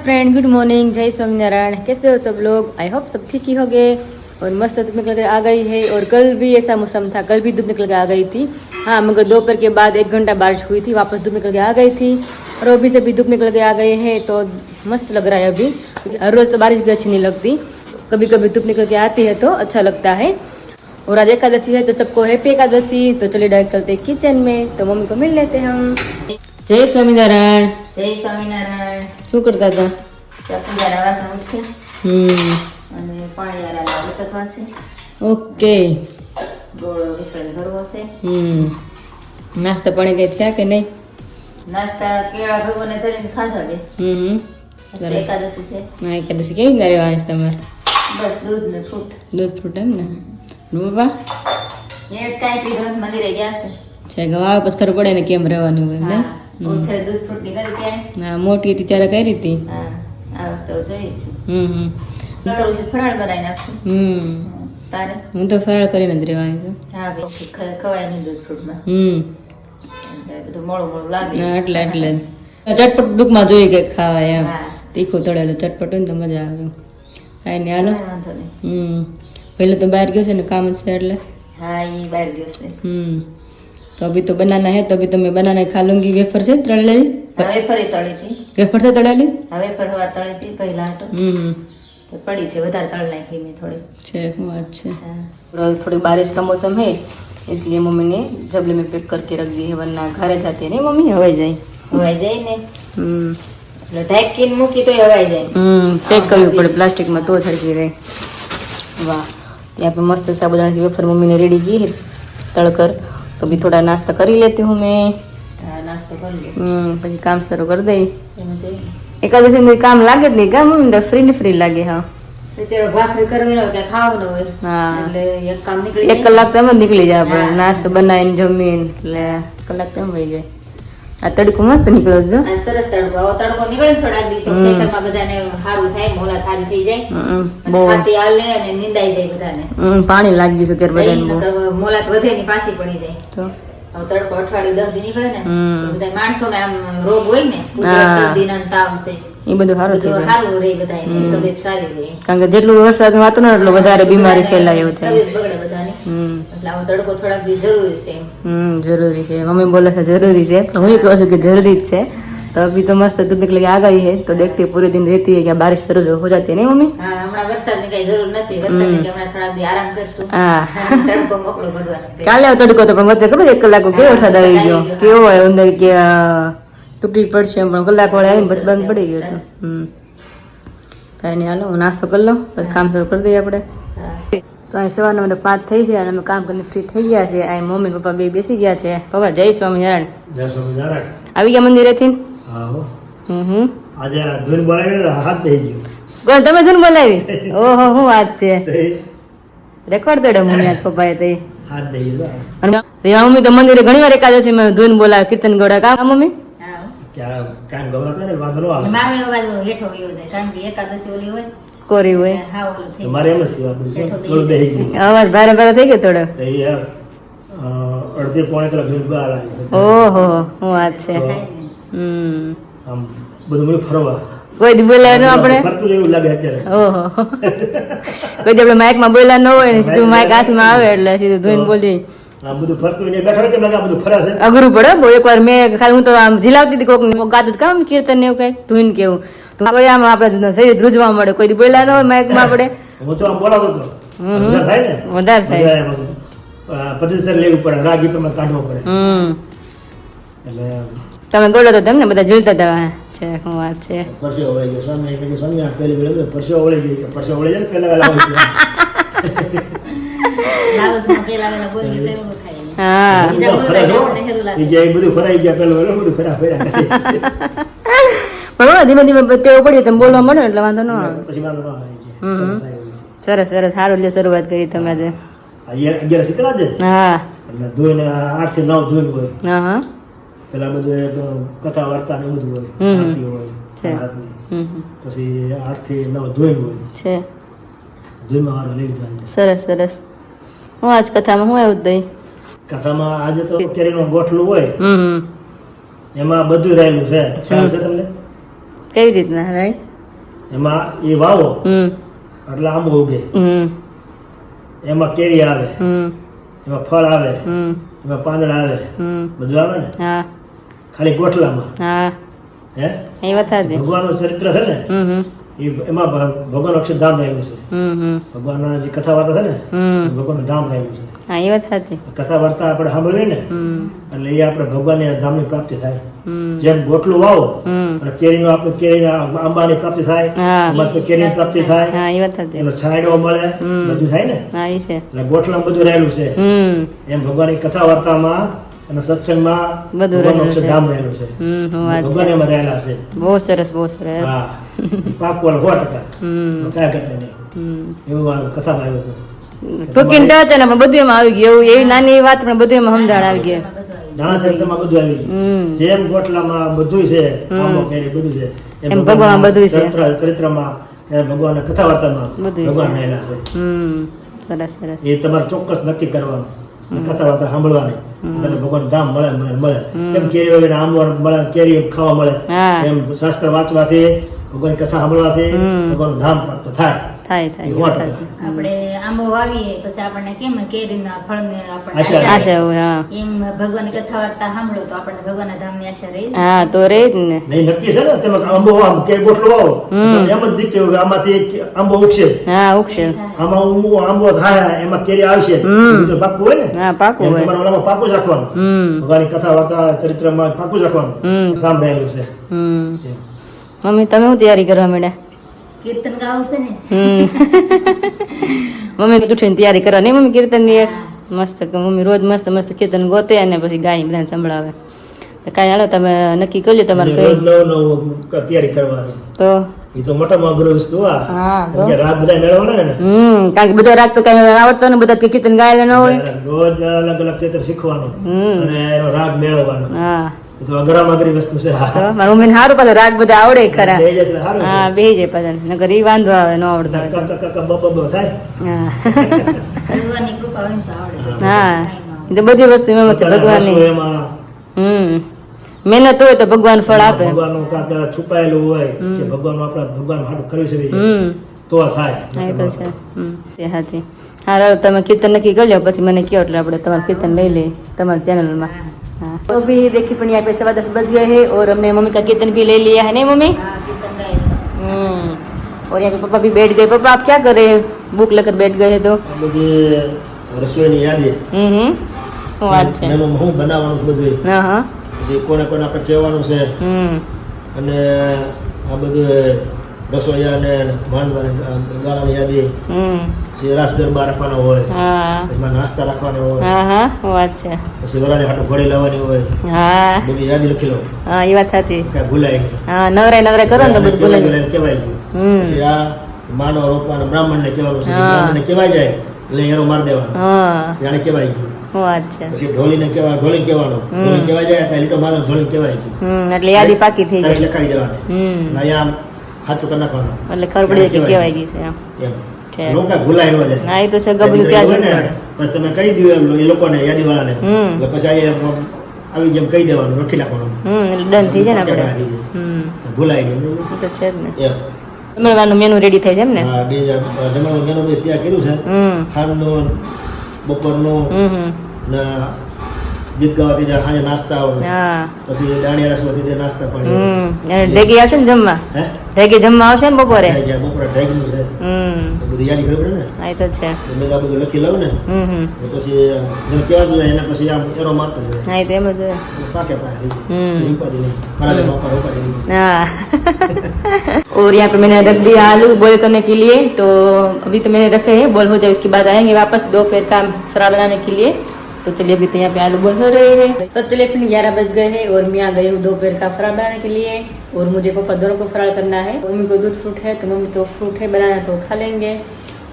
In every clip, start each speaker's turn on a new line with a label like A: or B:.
A: Friend, good morning, जय स्वामीनारायण। कैसे हो सब लोग? आई होप सब ठीक ही होंगे। और मस्त धूप निकल के आ गई है। और कल भी ऐसा मौसम था, कल भी धूप निकल के आ गई थी। हाँ, मगर दोपहर के बाद 1 घंटा बारिश हुई थी, वापस धूप निकल के आ गई थी। और अभी से भी धूप निकल के आ गए हैं, तो मस्त लग रहा है अभी। हर रोज़ तो बारिश भी अच्छी नहीं लगती, कभी कभी धूप निकल के आती है तो अच्छा लगता है। और आज एकादशी है, तो सबको हैप्पी एकादशी। तो चलिए डायरेक्ट चलते किचन में, तो मम्मी को मिल लेते हम। जय स्वामीनारायण।
B: જય સ્વામિનારાયણ।
A: શું કરતા હતા?
B: પૂજાના વાસણ ઉઠે અને પાણીયારાના ઉતકવા છે।
A: ઓકે,
B: ગોળ વિસળી ભરવો છે।
A: નાસ્તા પાણી કઈ થયા કે નહીં?
B: નાસ્તા કેળા ભગવાને ધરીને ખાધા બે।
A: સરસ।
B: એકાદશી છે।
A: હા, એકાદશી કેવી કરે આજ તમારે?
B: બસ દૂધ ને ફ્રૂટ।
A: દૂધ ફ્રૂટ એમ ને? બાપા
B: એ કાંઈ પીધો મંદિરે ગયા છે।
A: ગવા પછી ખબર પડે ને કેમ રહેવાનું હોય ને?
B: ઉઠે દૂધ ફ્રૂટ ની કરી ત્યાં।
A: હા, મોટી હતી ત્યારે કઈ રીતે?
B: હા, આ વખતે જોઈશું। કરું છે ફરાળ બનાવી નાખું। તારે?
A: હું તો ફરાળ કરીને જ રહેવાની છું।
B: હા, ખવાય નહીં દૂધ ફ્રૂટમાં, એટલે બધું મોડું મોડું લાગે।
A: હા, એટલે જ ચટપટ દુઃખમાં જોઈએ કે ખાવાય એમ।
B: હા,
A: તીખું તળેલું ચટપટ હોય ને તો મજા આવે। કાંઈ નહીં, હાલો।
B: કાંઈ વાંધો નહીં।
A: पहले तो बाहर गयो से काम से એટલે
B: हाँ, ये बाहर गयो से।
A: तो अभी तो बनाना है, तो अभी तो मैं बनाना खा लूंगी। वेफर से तळेली,
B: વેફર તળી હતી।
A: वेफर से तळेली,
B: વેફર હવા તળી હતી પહેલા હાટો, तो पड़ी से વધારે તળ નાખી મેં થોડી।
A: छे वो अच्छे।
B: हाँ,
A: थोड़ी बारिश का मौसम है, इसलिए मम्मी ने जबले में पैक करके रख दी है, वरना घरे जाते नहीं मम्मी हवाई जाए।
B: હવાઈ જાય ને એટલે ઢાંકીને મૂકી તોય હવાઈ જાય।
A: पैक करवी पड़े प्लास्टिक में, तो छड़की रहे। वाह, यहाँ पे मस्त साबुदाना की वेफर मम्मी ने रेडी की है तड़कर। तो भी थोड़ा नाश्ता कर ही लेती हूँ मैं।
B: હા, નાસ્તો કરી લે
A: પછી કામ શરૂ કરી દઈ।
B: એમાં જઈને
A: એકાદશી નું કામ લાગે જ નહીં કા મમ્મી? ફ્રી ને ફ્રી લાગે। હા,
B: અત્યારે ભાખરી કરવી ન હોય કે ખાવું ન હોય,
A: હા,
B: એટલે એક કામ નીકળી
A: 1 કલાક તો એમ જ નીકળી જાય આપણે।
B: હા।
A: નાસ્તો બનાવીને જમીને એટલે કલાક તો એમ વહી જાય। આ તડકો મસ્ત નીકળ્યો છે।
B: આ સરસ તડકો, આવો તડકો નીકળે ને થોડાક દી તો ખેતરમાં બધાને સારું થાય, મોલા થારી થઈ જાય,
A: બહુ
B: હાથી હાલે અને નિંદાઈ જાય બધાને।
A: પાણી લાગી ગયું છે ત્યારે બધાને બહુ।
B: નકર મોલાત વધે ની પાછી પડી જાય।
A: તો
B: હવે તડકો અઠવાડિયું 10 દી નીકળે ને તો બધા માણસોમાં આમ રોગ હોય ને,
A: હા।
B: શરદી ના તાવ છે,
A: એ બધું સારું થઈ
B: બધું
A: જાય,
B: સારું રહે બધાને, તબિયત સારી રહે।
A: કારણ કે જેટલું વરસાદ વાતું ને એટલું વધારે બીમારી ફેલાય એવું થાય।
B: તબિયત બગડે બધાની, એટલે આવો તડકો થોડાક દી જરૂરી છે।
A: जरूरी है। मम्मी बोला था जरूरी है, तो वही कहूँ कि जरूरी है। तो अभी तो मस्त धूप निकल के आ गई है, तो देखते हैं पूरे दिन रहती है क्या बारिश शुरू हो जाती है नहीं मम्मी?
B: હા, હમણાં વરસાદની કઈ જરૂર નથી, વરસાદની કે હમણાં થોડાક દી આરામ કરતું।
A: હા,
B: તડકો મોકલો ભગવાન।
A: કાલે તડકો તો પણ વચ્ચે ખબર 1 કલાક કેવો વરસાદ આવી ગયો, કેવો હોય અંદર કે તૂટી પડશે એમ, પણ કલાક વાળે આવીને બસ બંધ પડી ગયો હતો। કાંઈ નહીં, હાલો હું નાસ્તો કરી લઉં પછી કામ શરૂ કરી દઈએ આપણે।
B: હા,
A: તો અહીં સવારના મને 5 થઈ છે અને અમે કામ કરીને ફ્રી થઈ ગયા છે। અહીં મમ્મી પપ્પા બે બેસી ગયા છે। પપ્પા જય સ્વામિનારાયણ।
C: જય સ્વામિનારાયણ।
A: આવી ગયા મંદિરેથી?
C: હા હો,
A: હમ
C: આજે ધૂન બોલાવી ને હાથ થઈ ગયો।
A: કોણ તમે ધૂન બોલાવી? ઓહો, શું વાત છે!
C: સહી,
A: રેકોર્ડ તોડે મમ્મી આજ પપ્પાએ તો।
C: હાથ થઈ ગયો।
A: અને ત્યાં મમ્મી તો મંદિરે ઘણી વાર એકાદશીમાં ધૂન બોલાવે, કીર્તન ગોળા કા મમ્મી?
B: હા,
C: ક્યાં કાન ગવરાતા ને વાંધો ન આવે।
B: મામે અવાજ હેઠો ગયો જાય, કારણ કે એકાદશી ઓલી હોય
A: કોરી હોય,
B: એટલે હા ઓલું થઈ
C: મારે એમ જ છે, બધું બેહી ગયું।
A: અવાજ ભારે ભારે થઈ ગયો થોડો।
C: તો એ અડધી પોણે કલાક ધૂન બહાર આવી,
A: ઓહો, શું વાત છે!
B: જાય ને।
C: આમ બધું બધું ફરવા
A: કોઈ દી બોલાય ન આપણે?
C: ફરતું એવું લાગે અત્યારે।
A: ઓહો, કોઈ દી આપણે માઇક માં બોલ્યા ન હોય ને સીધું માઇક હાથમાં આવે એટલે સીધું ધોઈને બોલી।
C: આ બધું ફરતું હોય બેઠા હોય કેમ લાગે આ બધું ફરે છે।
A: અઘરું પડે બહુ। એકવાર મેં ખાલી હું તો આમ ઝીલાવતી હતી, કોક ગાતું કામ કીર્તન ને એવું કઈ ધૂન કેવું, તો આમ આપણે શરીર ધ્રુજવા મળે। કોઈ દી બોલ્યા ન હોય માઇક માં આપણે,
C: હું તો આમ બોલાવતો હતો, વધારે થાય ને,
A: વધારે થાય।
C: પદ્ધતિસર લેવું પડે, રાગી પ્રમાણે કાઢવો પડે, એટલે
A: તમે બોલો તો તેમ ને બધા ઝૂલતા હતા છે, શું વાત છે!
C: પરસેવો વળી ગયો। સ્વામી કે સ્વામી આ પહેલી વેળે પરસેવો વળી ગયો, પરસેવો વળી જાય ને પહેલા વેલા વળી ગયા।
B: લાગોસમાં પેલા વેલા બોલી તો એવું થાય ને।
A: હા,
B: બીજા બોલતા જાય એટલે હેરું લાગે।
C: એ ગયા, એ બધું ફરાઈ ગયા, પેલું વેલું બધું ફરા ફેરા કરી।
A: પણ ધીમે ધીમે ટેવ પડીએ તમે બોલવા મળે એટલે વાંધો ન આવે।
C: પછી વાંધો ન આવે કે
A: સરસ સરસ, સારું લે શરૂઆત કરી તમે આજે।
C: 11 શીતળા છે,
A: હા
C: એટલે ધોઈને 8 થી 9 ધોઈને હોય।
A: હા હા,
C: પેલા બધું એક કથા વાર્તા ને બધું હોય, આરતી હોય રાતની, પછી 8 થી 9 ધોઈને હોય
A: છે।
C: ધોઈમાં વારો લઈ લીધો આજે।
A: સરસ સરસ। હું આજ કથામાં હું આવ્યું દઈ?
C: કથામાં આજે તો કેરીનું ગોઠલું હોય, એમાં બધું રહેલું છે, ખ્યાલ છે તમને?
A: કેવી રીતના રાઈટ?
C: એમાં એ વાવો એટલે આંબો ઉગે, એમાં કેરી આવે, એમાં ફળ આવે, એમાં પાંદડા આવે, બધું આવે ને ખાલી ગોઠલામાં. હે ભગવાનનું ચરિત્ર છે ને એમાં ભગવાન અક્ષરધામ રહેલું છે. ભગવાનના જે કથા વાર્તા છે ને ભગવાનનું ધામ રહેલું છે. કથા વાર્તા આપણે સાંભળવી ને એટલે એ આપણે ભગવાનની ધામની પ્રાપ્તિ થાય. જેમ ગોટલું વાવો અને કેરીનો આપણે કેરીના આંબાની પ્રાપ્તિ થાય, કેરીની પ્રાપ્તિ થાય, એનો છાંયડો મળે, બધું થાય ને. એટલે ગોટલામાં બધું રહેલું છે. એમ ભગવાનની કથા વાર્તામાં અને સત્સંગમાં ભગવાનનું અક્ષરધામ રહેલું છે. ભગવાન એમાં રહેલા છે.
A: બહુ સરસ, બહુ સરસ.
C: હા, પાકું 100%. કાંઈ ઘટે નહીં. એવું કથામાં આવ્યું હતું.
A: ટૂંકી ટચ અને બધું એમાં આવી ગયું. એવી નાની વાત પણ બધું એમાં સમજણ આવી ગયું.
C: નાના ચરિત્રમાં બધું આવી ગયું. જેમ ગોટલામાં બધું છે, આંબો કેરી બધું છે,
A: એમ ભગવાન બધું છે.
C: ચરિત્રમાં ભગવાન કથા વાર્તામાં ભગવાન રહેલા છે.
A: સરસ સરસ.
C: એ તમારે ચોક્કસ નક્કી કરવાનું, કથા વાર્તા સાંભળવાની, તમને ભગવાન ધામ મળે મળે મળે. કેમ કેરી વગેરે આંબો મળે, કેરી ખાવા મળે, એમ શાસ્ત્ર વાંચવાથી, ભગવાનની કથા સાંભળવાથી ભગવાનનું ધામ પ્રાપ્ત થાય.
B: આપણે આંબો વાવીએ પછી આપણને કેમ કેરીના ફળને આપણને
A: આશા હોય.
B: એમ ભગવાનની કથા વાર્તા સાંભળો તો આપણને ભગવાનના ધામની આશા રહે.
A: હા, તો રહે જ ને.
C: નહીં, નક્કી છે ને. તમે આંબો વાવો કે ગોટલો વાવો, એમ જ દીકે આમાંથી આંબો ઉગશે.
A: હા, ઉગશે.
C: આમાં આંબો થાય, એમાં કેરી આવશે. બધું પાકું હોય ને.
A: હા, પાકું હોય.
C: તમારે ઓલામાં પાકું જ રાખવાનું. ભગવાનની કથા વાર્તા ચરિત્રમાં પાકું જ રાખવાનું. કામ રહેલું છે.
A: મમ્મી, તમે શું તૈયારી કરવા માંડ્યા?
B: કીર્તન ગાવું છે ને.
A: મમ્મી ઉઠીને તૈયારી કરવા નહીં મમ્મી કીર્તન ની? મસ્ત. મમ્મી રોજ મસ્ત મસ્ત કીર્તન ગોતે અને પછી ગાય બધાને સંભળાવે. કાંઈ હાલો, તમે નક્કી કરજો તમારે
C: રોજ નવું તૈયારી કરવાની.
A: તો
C: એ તો મોટામાં અઘરો વસ્તુ. રાગ બધા મેળવવાના ને.
A: કારણ કે બધા રાગ તો કઈ આવડતો ને, બધા કીર્તન ગાયેલા ન હોય.
C: રોજ અલગ અલગ કીર્તન શીખવાનું અને એનો રાગ મેળવવાનો. તો અઘરામાં અઘરી વસ્તુ છે.
A: મારા મમ્મી સારું પાછું રાગ બધા આવડે ખરા. હા, બેહી જાય પાછા, નકર ઈ વાંધો આવે, ન આવડતો હોય.
C: થાય.
B: ભગવાનની કૃપા હોય તો આવડે.
A: હા, તો બધી વસ્તુ એમાં છે ભગવાનની. મહેનત હોય તો ભગવાન ફળ આપે.
C: ભગવાનનું કાંક છુપાયેલું હોય કે ભગવાન આપણે ભગવાન હાટું કરી શકીએ તો થાય.
A: એ તો છે. તે સાચી. હા, તમે કીર્તન નક્કી કરી લો, પછી મને કહો એટલે આપણે તમારું કીર્તન લઈ લઈએ તમારી चैनल में. हाँ, तो भी देखिए पर यहाँ पे 10:15 बज गए हैं और हमने मम्मी का कीर्तन भी ले लिया है, नहीं मम्मी?
B: कीर्तन गाए सब.
A: और यहाँ पे पापा भी बैठ गए. पापा आप क्या कर रहे हैं? बुक लेकर बैठ गए हैं तो
C: मुझे रसोईની યાદી.
A: શું વાત છે?
C: હું બનાવવાનું બધું.
A: હા,
C: પછી કોને કોને આપણે કહેવાનું છે અને આ બધું રસોઈયાને ગાળાની યાદી. પછી રાસ ગરબા રાખવાનો હોય, એમાં નાસ્તા રાખવાનો હોય.
A: વાત છે.
C: પછી વરાળે હાટું ઘોડી લાવવાની હોય. બધી યાદી લખી લો.
A: હા, એ વાત સાચી.
C: કાંઈ ભૂલાય નહીં.
A: હા, નવરાય કરો ને તો બધું ભૂલાય જાય.
C: કહેવાય ગયું. પછી આ માનવ રોપવાનો બ્રાહ્મણને કહેવાનું છે. બ્રાહ્મણને કહેવાય જાય એટલે એનો માર દેવાનો. જાણે કહેવાય ગયું. વાત છે. પછી ઢોલીને કહેવાય, ઢોલી કહેવાનું. ઢોલી કહેવાય જાય એટલે લીટો મારો ઢોલી કહેવાય ગયું. એટલે યાદી પાકી થઈ જાય. લખાવી દેવાની. અહીંયા સાચું કરી નાખવાનું. એટલે ખબર પડી જાય કહેવાય ગયું છે એમ. લોકો ભૂલાય ન જાય. હા, એ તો છે. ગબડું ત્યાં જ ને. પછી તમે કહી દો એ લોકોને, યાદી વાળાને, એટલે પછી આવી જેમ કહી દેવાનું, લખી નાખવાનું. એટલે ડન થઈ જાય ને આપણે. ભૂલાય નહીં. એ તો છે જ ને. જમણવાનું મેનુ રેડી થાય છે એમ ને? હા, જમણવાનું મેનુ બસ ત્યાં કર્યું છે. સાંજનું, બપોરનું ને ગીત ગાવાથી સાંજે નાસ્તા આવે. પછી દાણિયા રસ વધી નાસ્તા પાણી. ઢેગી આવશે ને જમવા? ઢેગી જમવા આવશે ને બપોરે? બપોરે ઢેગનું છે. બધી યાદી ખબર પડે ને. હા, એ તો છે. મેં આ બધું લખી લઉં ને પછી જેમ કહેવાતું જાય એને પછી આમ એરો મારતો જાય. હા, એ તો એમ જ પાકે પાકે ઉપાધિ નહીં. हाँ और यहाँ पे मैंने रख दिया आलू बॉईल करने के लिए. तो अभी तो मैंने रखे हैं, बॉईल हो जाए उसके बाद आएंगे वापस दोपहर का फ्राई बनाने के लिए. तो चलिए अभी तो यहाँ पे आलू बॉईल हो रहे हैं. तो चलिए फिर 11 बज गए हैं और मैं आ गई हूँ दोपहर का फ्राई बनाने के लिए. और मुझे पापा दोनों को फ्राई करना है. मम्मी को दूध फ्रूट है तो मम्मी को फ्रूट है बनाना तो खा लेंगे.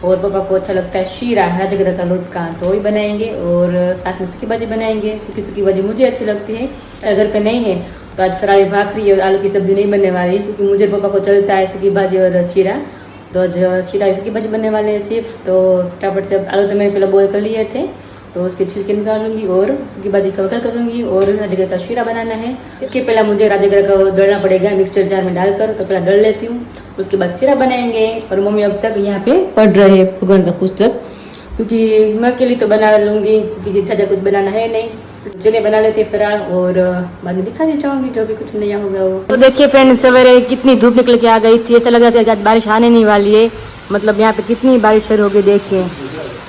C: और पापा को अच्छा लगता है शीरा राजगिरा का लूट का, तो वही बनाएंगे. और साथ में सूखी भाजी बनाएंगे क्योंकि सूखी भाजी मुझे अच्छी लगती है. घर पे नहीं है तो आज फ्राई भाखरी और आलू की सब्जी नहीं बनने वाली क्योंकि मुझे पापा को चलता है सूखी भाजी और शीरा. तो आज शीरा सूखी भाजी बनने वाले हैं सिर्फ. तो फटाफट से आलू तो मैंने पहले बॉईल कर लिए थे
A: तो उसके छिलके निकाल लूंगी और उसकी भाजी का वघार कर लूंगी और राजगर का शीरा बनाना है। इसके पहले मुझे राजगर का दलना पड़ेगा मिक्सचर जार में डालकर, तो पहले दल लेती हूँ, उसके बाद शीरा बनाएंगे। और मम्मी अब तक यहाँ पे पढ़ रहे हैं भगवान का पुस्तक, क्योंकि मैं अकेली तो बना लूंगी क्योंकि ज़्यादा कुछ बनाना है नहीं। तो चलिए बना लेते हैं फराळ और बाद में दिखा दी चाहूंगी जो भी कुछ नया होगा वो। तो देखिए फ्रेंड, सवेरे कितनी धूप निकल के आ गई थी, ऐसा लग रहा था कि आज बारिश आने नहीं वाली है। मतलब यहाँ पे कितनी बारिश शुरू हो गई, देखिए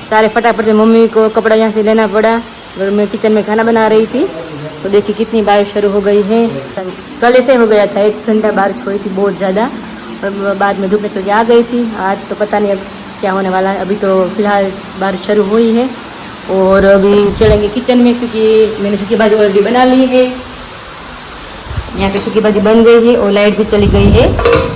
A: सारे फटाफट से मम्मी को कपड़ा यहाँ से लेना पड़ा और मैं किचन में खाना बना रही थी। तो देखिए कितनी बारिश शुरू हो गई है। कल ऐसे हो गया था, 1 घंटा बारिश हुई थी बहुत ज़्यादा और बाद में धूप निकल के आ गई थी। आज तो पता नहीं अब क्या होने वाला है। अभी तो फिलहाल बारिश शुरू हुई है और अभी चलेंगे किचन में क्योंकि मैंने सूखी भाजी ऑलरेडी बना ली है। यहाँ पे सूखी भाजी बन गई है और लाइट भी चली गई है।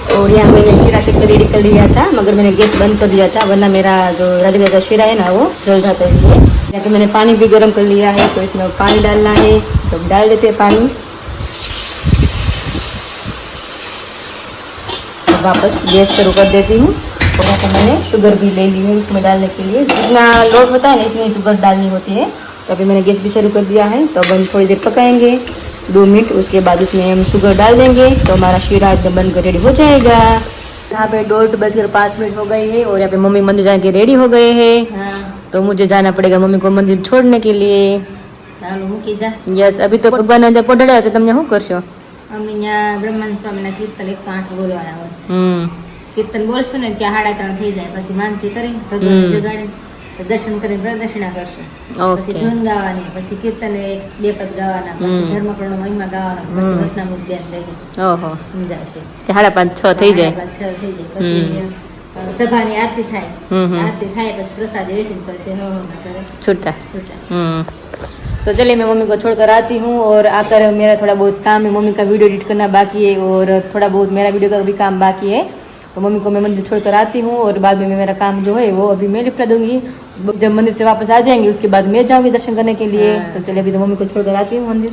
A: और यहाँ मैंने शीरा सेक रेडी कर लिया था, मगर मैंने गैस बंद कर दिया था, वरना मेरा जो राजगर का शीरा है ना वो जल जाता है। इसलिए यहाँ पे मैंने पानी भी गर्म कर लिया है, तो इसमें पानी डालना है, तो डाल देते हैं पानी। तो वापस गैस शुरू कर देती हूँ। और यहाँ पर मैंने शुगर भी ले ली है इसमें डालने के लिए, जितना लोड होता है ना इतनी शुगर डालनी होती है। तो अभी मैंने गैस भी शुरू कर दिया है, तो अब हम थोड़ी देर पकाएंगे 2 मिनट, उसके बाद उसमें हम शुगर डाल देंगे तो हमारा शीरा एकदम बनकर रेडी हो जाएगा। यहाँ पे 2:05 हो गई है और यहाँ पे मम्मी मंदिर जाने के रेडी हो गए हैं। तो मुझे जाना पड़ेगा मम्मी को मंदिर छोड़ने के लिए। यस, अभी तो भगवान अंदर पढ़ाया तो तुमने શું કરશો?
B: અમે અહીંયા બ્રહ્માંડ સ્વામીના કીર્તન 108 બોલવાના હોય. કીર્તન બોલશું ને ત્યાં 3:30 થઈ જાય, પછી માનસી કરી ભગવાન જગાડે દર્શન કરી પ્રદક્ષિણા કરશું, પછી ધૂન ગાવાની, પછી કીર્તન 2 પદ ગાવાના, પછી ધર્મપૂર્ણ મહિમા ગાવાનો, પછી વસનામૃત ધ્યાન લઈ ઓહો સમજાશે 5:30-6 થઈ જાય. 5:30 થઈ જાય. પછી સભાની આરતી થાય, આરતી થાય પછી પ્રસાદ વેચીને પછી છૂટા. तो चलिए मैं मम्मी को छोड़कर आती हूँ और आकर मेरा थोड़ा बहुत काम है, मम्मी का वीडियो एडिट करना बाकी है और थोड़ा बहुत मेरा वीडियो का भी काम बाकी है। तो मम्मी को मैं मंदिर छोड़कर आती हूँ और बाद में मैं मेरा काम जो है वो अभी मैं निपटा दूंगी। जब मंदिर से वापस आ जाएंगे उसके बाद मैं जाऊँगी दर्शन करने के लिए। तो चलिए अभी तो मम्मी को छोड़कर आती हूँ मंदिर।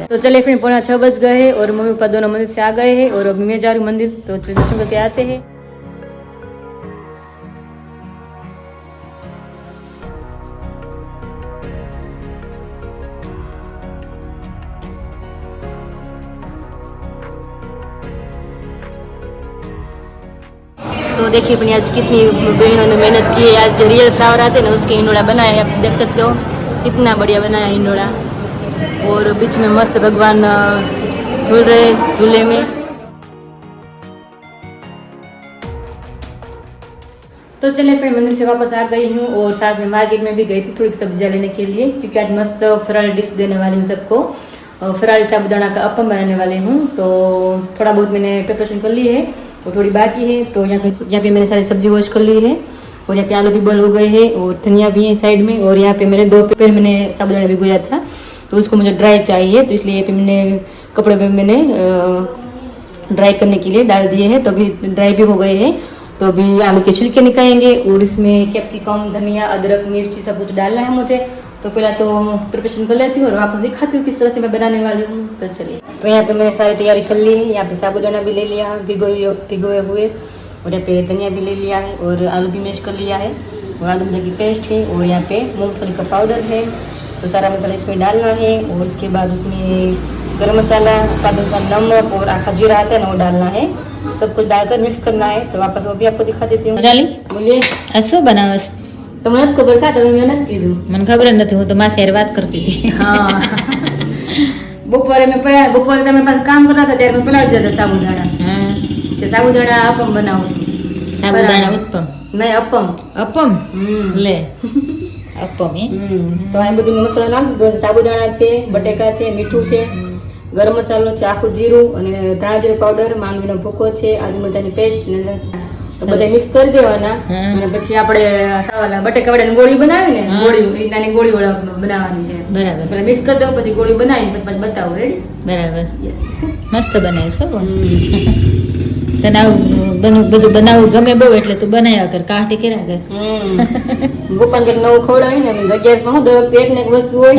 B: तो चलिए फिर 5:45 बज गए और मम्मी पापा दोनों मंदिर से आ गए हैं और अभी मैं जा रही हूँ मंदिर। तो चलिए दर्शन करके आते हैं। तो देखिए अपनी आज कितनी बहनों ने मेहनत की है। आज जो रियल फ्लावर आते हैं ना उसके हिंडोड़ा बनाया है, आप देख सकते हो कितना बढ़िया बनाया हिंडोड़ा। और बीच में मस्त भगवान झूल रहे झूले में। तो चलिए फिर मंदिर से वापस आ गई हूँ और साथ में मार्केट में भी गई थी थोड़ी सब्जियाँ लेने के लिए, क्योंकि आज मस्त फरारी डिश देने वाली हूँ सबको। फरारी साबूदाना का अप्पम बनाने वाले हूँ, तो थोड़ा बहुत मैंने प्रिपरेशन कर ली है, वो थोड़ी बाकी है। तो यहाँ पे मैंने सारी सब्जी वॉश कर ली है और यहाँ पे आलू भी बॉयल हो गए हैं और धनिया भी है साइड में। और यहाँ पे मैंने 2 पेड़ मैंने साबूदाना भिगोया था, तो उसको मुझे ड्राई चाहिए, तो इसलिए पे मैंने कपड़े पे मैंने ड्राई करने के लिए डाल दिए हैं। तो अभी ड्राई भी हो गए हैं। तो अभी आलू के छिलके निकालेंगे और इसमें कैप्सिकम, धनिया, अदरक, मिर्ची सब कुछ डालना है मुझे। तो पहला तो प्रिपरेशन कर लेती हूँ और वापस दिखाती हूँ किस तरह से मैं बनाने वाली हूँ। तो चलिए, तो यहाँ पे मैंने सारी तैयारी कर ली है। यहाँ पे साबूदाना भी ले लिया है भिगोए हुए और यहाँ पे धनिया भी ले लिया है और आलू भी मैश कर लिया है और आलू मटर की पेस्ट है और यहाँ पे मूंगफली का पाउडर है। तो सारा मसाला इसमें डालना है और उसके बाद उसमें गरम मसाला, स्वाद अनुसार नमक और आखा जीरा आता है ना वो डालना है। सब कुछ डालकर मिक्स करना है। तो वापस वो भी आपको दिखा देती हूँ। बोलिए શું બનાવસ?
A: તમને નથી ખબર કા? તમે મેં નથી કીધું.
B: મને ખબર જ નથી, હું તો માસી હારે વાત કરતી હતી.
A: હા, બપોરે તમે પાસે કામ કરતા હતા ત્યારે મેં પલાળી દીધા સાબુદાણા.
B: હા,
A: તે સાબુદાણા અપમ બનાવું.
B: સાબુદાણા ઉત્પમ
A: નહીં, અપમ.
B: અપમ લે અપમ એ.
A: તો આ બધું મસાલો નાખી દીધો છે. સાબુદાણા છે, બટેકા છે, મીઠું છે, ગરમ મસાલો છે, આખું જીરું અને ધાણા જીરું પાવડર, માંડવીનો ભૂકો છે, આદુ મરચાંની પેસ્ટ ને બધા મિક્સ કરી દેવાના. અને પછી આપણે બટેકા વડાની ગોળી બનાવી ને, ગોળી નાની ગોળી બનાવવાની છે.
B: બરાબર.
A: પેલા મિક્સ કરી દો, પછી ગોળી બનાવીને પછી બતાવો. રેડી?
B: બરાબર. મસ્ત બનાવીશ હો. તને આવું બધું બનાવવું ગમે બહુ એટલે તું બનાવ્યા કર, કાઢી કર્યા કર.
A: ગોપાલ કંઈક નવું ખવડાવી ને, 11માં હું દર વખતે એક ને એક વસ્તુ હોય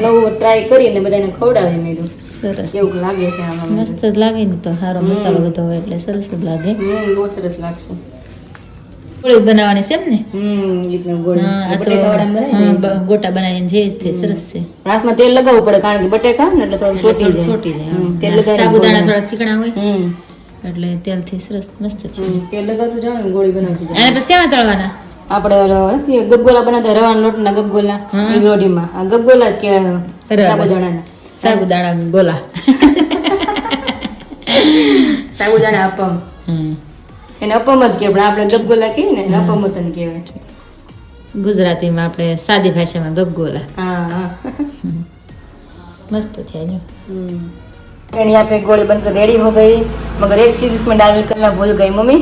A: નવું ટ્રાય કરીને બધાને ખવડાવી. મેં કીધું સરસ કેવું લાગે છે આમાં.
B: મસ્ત જ લાગે ને, તો સારો મસાલો બધો હોય એટલે સરસ જ લાગે.
A: બહુ સરસ લાગશે.
B: ગોળી બનાવવાની છે એમ ને
A: રીતના ગોળી
B: હા, આ તો
A: બટેકા વાળા બનાવી
B: હા,
A: દઈએ.
B: ગોટા બનાવીને જે છે સરસ છે
A: હાથમાં તેલ લગાવવું પડે કારણ કે બટેકા ને એટલે થોડું
B: એટલે
A: ચોટી
B: થોડું
A: જાય.
B: છોટી જાય
A: તેલ
B: હા.
A: લગાવીને
B: સાબુદાણા
A: ગોળી.
B: થોડા ચીકણા હોય
A: હમ
B: એટલે તેલથી સરસ મસ્ત છે
A: તેલ લગાવતું જાવ ને ગોળી બનાવતી જાવ.
B: અને પછી શેમાં તળવાના
A: આપણે ઓલો નથી ગગગોલા બનાવતા રવાના લોટના ગગગોલા
B: હા.
A: એ લોઢીમાં આ ગગગોલા જ કહેવાય
B: બરાબર.
A: સાબુદાણાના
B: સાબુદાણા ગોલા
A: સાબુદાણા અપમ એને અપમ જ કહેવાય પણ આપણે ગગગોલા કહીએ ને એને અપમ જ કહેવાય.
B: ગુજરાતીમાં આપણે સાદી ભાષામાં ગગગોલા
A: हाँ हाँ
B: मस्त थे जो
A: फ्रेंड यहाँ पे गोली बनकर रेडी हो गई मगर एक चीज इसमें डाल करना भूल गई मम्मी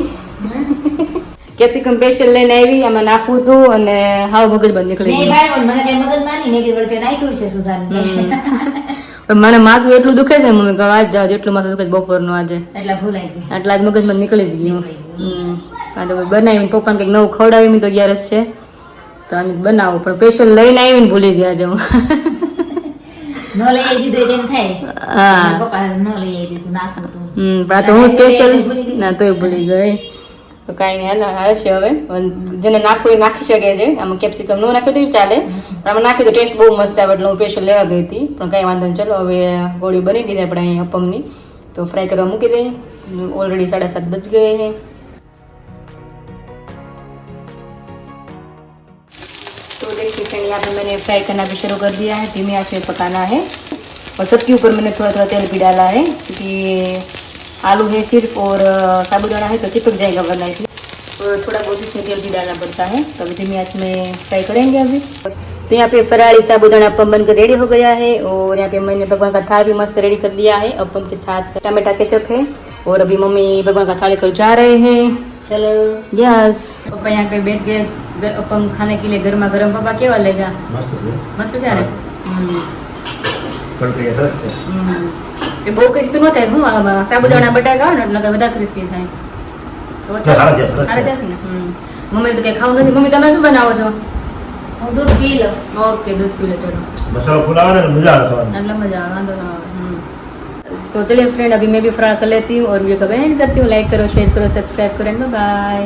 A: कैप्सिकम पेस्टल लेने આવી આમાં નાખવું હતું અને હાવ મગજ બંધ નીકળી
B: મેં
A: ગયું.
B: ભાઈ પણ મને કઈ મગજ માની મેં કીધું કે નાખ્યું છે સુધારીને
A: પણ મને માથું એટલું દુખે છે મમ્મી કે આજ જાવ એટલું માથું દુખે છે બપોરનું આજે
B: એટલે ભૂલાઈ ગયું
A: આટલા જ મગજમાં નીકળી જ ગયું. આ તો બનાવીને પપ્પાને કંઈક નવું ખવડાવી તો અગિયારસ છે તો આને બનાવું પણ સ્પેશિયલ લઈને આવીને ભૂલી ગયા છે હું.
B: ન લઈ આવી દીધું એટલે એમ થાય
A: હા
B: પપ્પા ન લઈ આવી દીધું નાખું તું
A: પણ આ તો હું સ્પેશિયલ
B: ભૂલી ગઈ.
A: ના તોય ભૂલી ગઈ તો કાંઈ નહીં હાલ છે હવે જેને નાખવું એ નાખી શકે છે આમાં કેપ્સિકમ નો નાખ્યું તો ચાલે પણ આમાં નાખ્યું તો ટેસ્ટ બહુ મસ્ત આવે એટલે હું સ્પેશિયલ લેવા ગઈ હતી પણ કાંઈ વાંધો નહીં. ચલો હવે ગોળી બની ગઈ છે આપણે અહીં અપમની તો ફ્રાય કરવા મૂકી દઈએ. ઓલરેડી 7:30 બજ ગए हैं. तो देखिए फ्रेंड यहाँ पे मैंने फ्राई करना भी शुरू कर दिया है. धीमी आंच में पकाना है और सबके ऊपर मैंने थोड़ा थोड़ा तेल भी डाला है क्योंकि आलू है सिर्फ और साबुदाना है तो चिपक जाएगा वरना इसलिए तो थोड़ा बहुत इसमें तेल भी डालना पड़ता है. तो अभी धीमी आंच में फ्राई करेंगे अभी. तो यहाँ पे फरारी साबुदाना अप्पम बनकर रेडी हो गया है और यहाँ पे मैंने भगवान का थाल भी मस्त रेडी कर दिया है. अप्पम के साथ टमाटा केचप है और अभी मम्मी भगवान का थाल लेकर जा रहे हैं. चलो यस पापा यहाँ पे बैठ गए अप्पम खाने के लिए गर्मा गर्म. पापा केवा लेगा
C: મસ્ત છે
A: મસ્ત છે ને
C: કડકડી સરસ છે
A: તે બહુ ક્રિસ્પી ન થાય હું આમાં સાબુદાણા બટાકા આવે ને એટલે બધા ક્રિસ્પી થાય તો
C: સારા છે, સરસ છે.
A: સારા છે ને મમ્મી તો કઈ ખાવું નથી. મમ્મી તમે શું બનાવો છો?
B: હું દૂધ પી લઉં
A: ઓકે દૂધ પી લો ચલો
C: મસાલો ફુલાવે ને મજા આવે ખાવાની.
A: એટલે मजा आवा वांधो ना आवे. तो चलिए फ्रेंड अभी मैं भी फ्राई कर लेती हूँ और वीडियो को एंड करती हूँ. लाइक करो शेयर करो सब्सक्राइब करो बाय बाय.